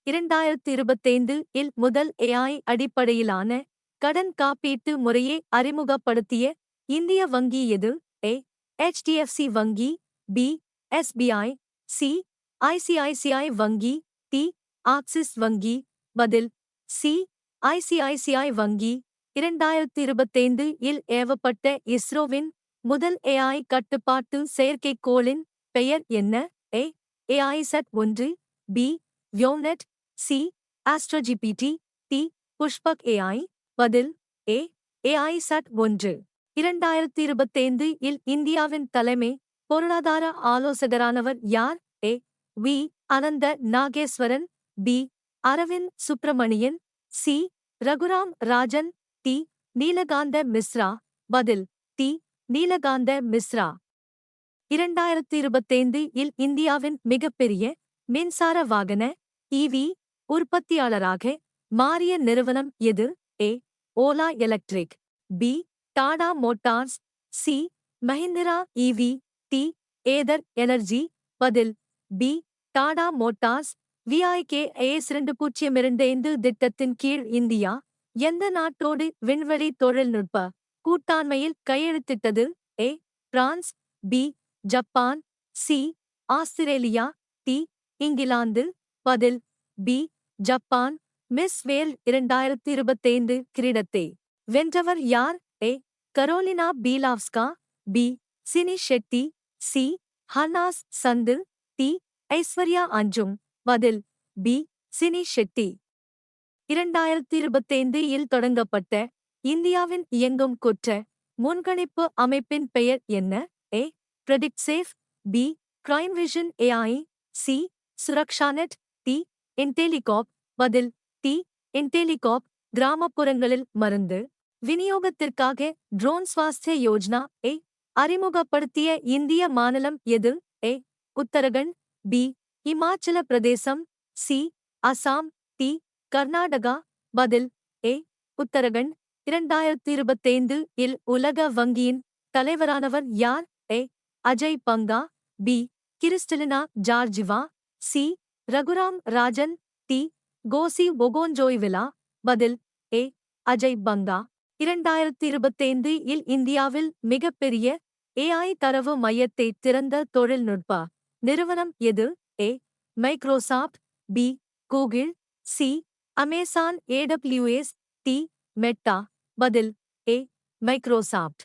2025 இல் முதல் ஏஐ அடிப்படையிலான கடன் காப்பீட்டு முறையை அறிமுகப்படுத்திய இந்திய வங்கி எது? ஏ. HDFC வங்கி. பி. SBI. சி. ICICI வங்கி. டி. ஆக்சிஸ் வங்கி. பதில் சி. ICICI வங்கி. 2025 இல் ஏவப்பட்ட இஸ்ரோவின் முதல் ஏஐ கட்டுப்பாட்டு செயற்கைக்கோளின் பெயர் என்ன? A. AISat 1. B. Vyomnet. C. AstroGPT. D. Pushpak AI. பதில் ஏ. AISat 1. 2025 இல் இந்தியாவின் தலைமை பொருளாதார ஆலோசகரானவர் யார்? A. V. Anantha Nageswaran. B. Arvind Subramanian. C. Raghuram Rajan. D. Neelakantha Mishra. பதில் டி. நீலகாந்த மிஸ்ரா. 2025 இல் இந்தியாவின் மிகப்பெரிய மின்சார வாகன EV உற்பத்தியாளராக மாறிய நிறுவனம் எது? A. Ola Electric. B. Tata Motors. C. Mahindra EV. D. Ather Energy. பதில் பி. டாடா மோட்டார்ஸ். VIKS 2025 திட்டத்தின் கீழ் இந்தியா எந்த நாட்டோடு விண்வெளி தொழில்நுட்ப கூட்டாண்மையில் கையெழுத்திட்டது? A. France. B. Japan. C. Australia. D. England. பதில் பி. ஜப்பான். மிஸ் வேர்ல்ட் 2025 கிரீடத்தை வென்றவர் யார்? A. Karolina Bielawska. B. Sini Shetty. C. Harnaaz Sandhu. D. Aishwarya அஞ்சும். பதில் பி. சினி ஷெட்டி. 2025 இல் தொடங்கப்பட்ட இந்தியாவின் இயங்கும் குற்ற முன்கணிப்பு அமைப்பின் பெயர் என்ன? A. PredictSafe. B. Crime vision AI. C. SurakshaNet. D. IntelliCop. பதில் டி. இன்டெலிகாப். கிராமப்புறங்களில் மருந்து விநியோகத்திற்காக ட்ரோன் ஸ்வாஸ்திய யோஜனா ஏ அறிமுகப்படுத்திய இந்திய மாநிலம் எது? A. Uttarakhand. B. Himachal Pradesh. C. Assam. D. Karnataka. பதில் ஏ. உத்தரகண்ட். 2025 இல் உலக வங்கியின் தலைவரானவர் யார்? A. Ajay Banga. B. Kristalina Georgieva. C. Raghuram Rajan. D. Ngozi Okonjo Iweala. பதில் ஏ. அஜய் பங்கா. 2025 இல் இந்தியாவில் மிகப்பெரிய AI தரவு மையத்தை திறந்த தொழில்நுட்ப நிறுவனம் எது? A. Microsoft. B. Google. C. Amazon AWS. D. Meta. பதில் ஏ. மைக்ரோசாப்ட்.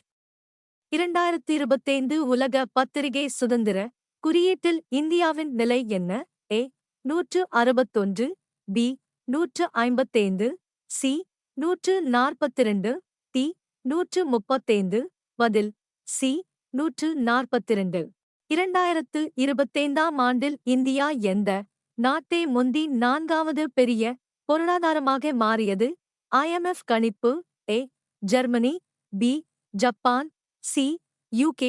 2025 உலக பத்திரிகை சுதந்திர குறியீட்டில் இந்தியாவின் நிலை என்ன? ஏ. 161. பி. 155. சி. 142. டி. 135. பதில் சி. 142. 2025 ஆண்டில் இந்தியா எந்த நாட்டை முந்தி 4வது பெரிய பொருளாதாரமாக மாறியது? IMF கணிப்பு. A. Germany. B. Japan. C. UK.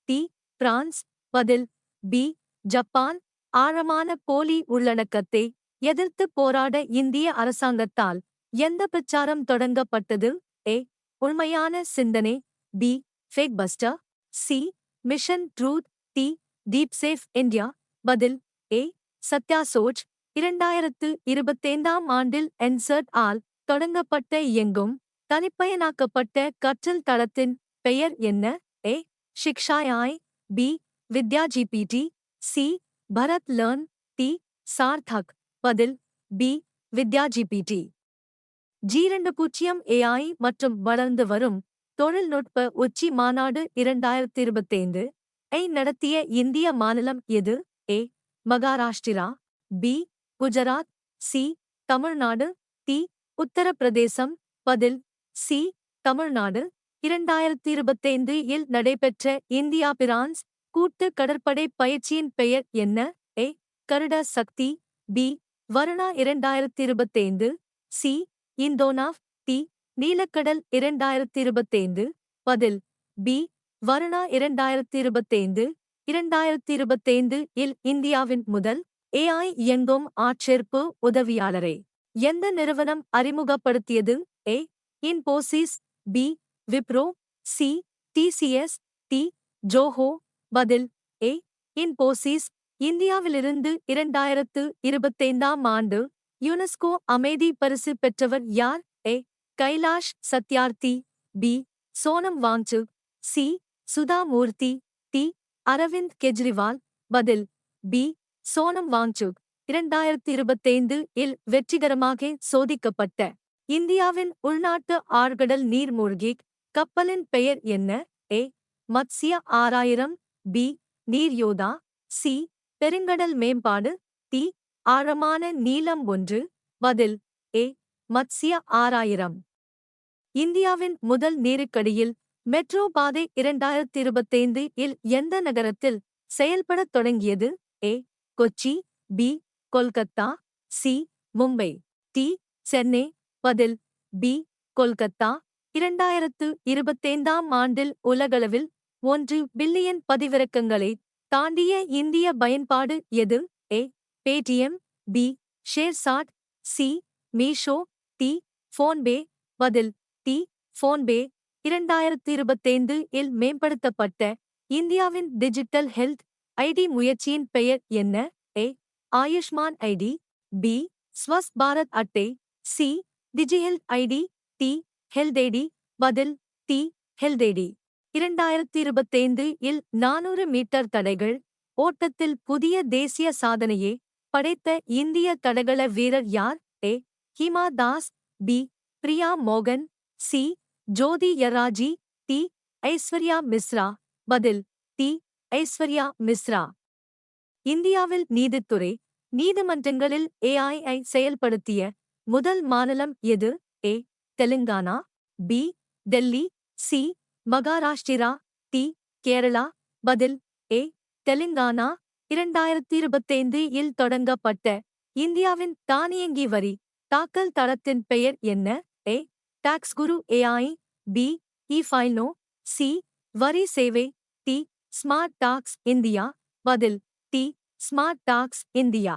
D. France. பதில் பி. ஜப்பான். ஆழமான போலி உள்ளடக்கத்தை எதிர்த்து போராட இந்திய அரசாங்கத்தால் எந்த பிரச்சாரம் தொடங்கப்பட்டது? ஏ. உண்மையான சிந்தனை. B. Fake buster. C. Mission truth. D. DeepSafe India. பதில் ஏ. சத்யா சோச். 2025 ஆண்டில் என்சர்ட் ஆல் தொடங்கப்பட்ட இயங்கும் தனிப்பயனாக்கப்பட்ட கற்றல் தளத்தின் பெயர் என்ன? ஏ. ஷிக்ஷாயாய். B. Vidya GPT. C. Bharat learn. D. Sarthak. பதில் B. Vidya GPT. G20 AI மற்றும் வளர்ந்து வரும் தொழில்நுட்ப உச்சி மாநாடு 2025 ஐ நடத்திய இந்திய மாநிலம் எது? A. Maharashtra. B. Gujarat. C. Tamil Nadu. D. Uttar Pradesh. பதில் சி. தமிழ்நாடு. 2025 இல் நடைபெற்ற இந்தியா பிரான்ஸ் கூட்டு கடற்படை பயிற்சியின் பெயர் என்ன? ஏ. கருட சக்தி. பி. வருணா 2025. சி. இந்தோனாவ். டி. நீலக்கடல் 2025. பதில் பி. வருணா 2025. 2025 இல் இந்தியாவின் முதல் AI இயங்கும் ஆட்சேர்ப்பு உதவியாளரை எந்த நிறுவனம் அறிமுகப்படுத்தியது? A. Infosys. B. Wipro. C. TCS. D. Zoho. பதில் ஏ. இன்போசிஸ். இந்தியாவிலிருந்து 2025 ஆண்டு யுனெஸ்கோ அமைதி பரிசு பெற்றவர் யார்? ஏ. கைலாஷ் சத்யார்த்தி. பி. சோனம் வாங்சுக். சி. சுதா மூர்த்தி. டி. அரவிந்த் கெஜ்ரிவால். பதில் பி. சோனம் வாங்சுக். 2025 இல் வெற்றிகரமாக சோதிக்கப்பட்ட இந்தியாவின் உள்நாட்டு ஆழ்கடல் நீர்மூழ்கிக் கப்பலின் பெயர் என்ன? ஏ. மத்ஸ்ய 6000. பி. நீர்யோதா. சி. பெருங்கடல் மேம்பாடு. டி. ஆழமான நீலம் 1. பதில் ஏ. மத்ஸ்ய 6000. இந்தியாவின் முதல் நீருக்கடியில் மெட்ரோ பாதை 2025 இல் எந்த நகரத்தில் செயல்படத் தொடங்கியது? A. Kochi. B. Kolkata. C. Mumbai. D. Chennai. பதில் பி. கொல்கத்தா. 2025ஆம் ஆண்டில் உலகளவில் 1 பில்லியன் பதிவிறக்கங்களை தாண்டிய இந்திய பயன்பாடு எது? A. Paytm. B. ShareChat. C. Meesho. D. PhonePe. பதில் டி. ஃபோன்பே. 2025 இல் மேம்படுத்தப்பட்ட இந்தியாவின் டிஜிட்டல் ஹெல்த் ஐடி முயற்சியின் பெயர் என்ன? A. Ayushman ID. B. Swasth Bharat அட்டை. C. DigiHealth ID. D. Health ID. பதில் டி. ஹெல்த்-ஐடி. 2025 இல் 400 மீட்டர் தடைகள் ஓட்டத்தில் புதிய தேசிய சாதனையை படைத்த இந்திய தடகள வீரர் யார்? ஏ. ஹிமா தாஸ். பி. பிரியா மோகன். சி. ஜோதி யராஜி. டி. ஐஸ்வர்யா மிஸ்ரா. பதில் டி. ஐஸ்வர்யா மிஸ்ரா. இந்தியாவில் நீதித்துறை நீதிமன்றங்களில் AI செயல்படுத்திய முதல் மாநிலம் எது? A. Telangana. B. Delhi. C. Maharashtra. D. Kerala. பதில் ஏ. தெலுங்கானா. 2025 இல் தொடங்கப்பட்ட இந்தியாவின் தானியங்கி வரி தாக்கல் தளத்தின் பெயர் என்ன? ஏ. TaxGuru AI. பி. இ-ஃபைல்னோ. சி. வரி சேவை. டி. Smart tax India. பதில் டி. Smart tax India.